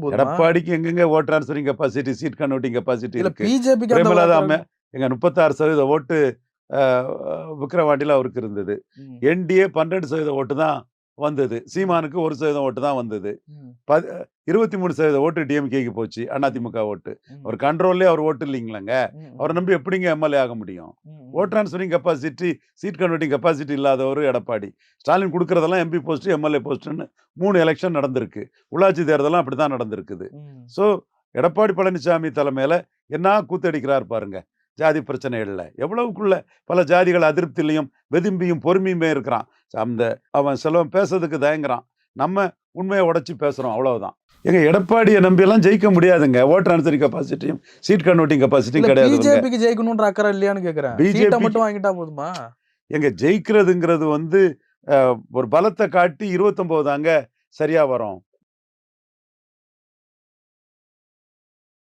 போதுமா? எடப்பாடிக்கு எங்கெங்க vote transferring capacity, seat converting capacity இல்ல இருக்கு. பிஜேபிக்கு அந்த பிரேமலதா எங்க 36% ஓட்டு விக்கிரவாண்டியில அவருக்கு இருந்தது. என்டிஏ 12% ஓட்டு தான் வந்தது. சீமானுக்கு 1% ஓட்டு தான் வந்தது. 23% ஓட்டு டிஎம்கேக்கு போச்சு. அதிமுக ஓட்டு. அவர் கண்ட்ரோல்லே அவர் ஓட்டு இல்லைங்களங்க. அவரை நம்பி எப்படிங்க எம்எல்ஏ ஆக முடியும்? Vote transferring capacity, seat converting capacity இல்லாதவர் எடப்பாடி. ஸ்டாலின் கொடுக்கறதெல்லாம் எம்பி போஸ்ட், எம்எல்ஏ போஸ்ட்னு 3 எலெக்ஷன் நடந்திருக்கு. உள்ளாட்சி தேர்தலும் அப்படிதான் நடந்திருக்குது. ஸோ எடப்பாடி பழனிசாமி தலைமையில என்ன கூத்தடிக்கிறார் பாருங்க. ஜாதி பிரச்சனைகள்ல எவ்வளவுக்குள்ள பல ஜாதிகள் அதிருப்திலையும் வெதும்பியும் பொறுமையுமே இருக்கிறான். அந்த அவன் சிலவன் பேசுறதுக்கு தயங்குறான். நம்ம உண்மையை உடைச்சு பேசுறோம், அவ்வளவுதான். எங்க எடப்பாடியை நம்பி எல்லாம் ஜெயிக்க முடியாதுங்க. ஓட் டிரான்ஸ்ஃபரிங் கெப்பாசிட்டியும் சீட் கன்வெர்ட்டிங் கெப்பாசிட்டியும் கிடையாது. பிஜேபிக்கு ஜெயிக்கணும்ன்ற அக்கறை இல்லையான்னு கேக்குறேன். சீட்டை மட்டும் வாங்கிட்டா போதுமா? எங்க ஜெயிக்கிறதுங்கிறது ஒரு பலத்தை காட்டி 29 தாங்க சரியா வரும்.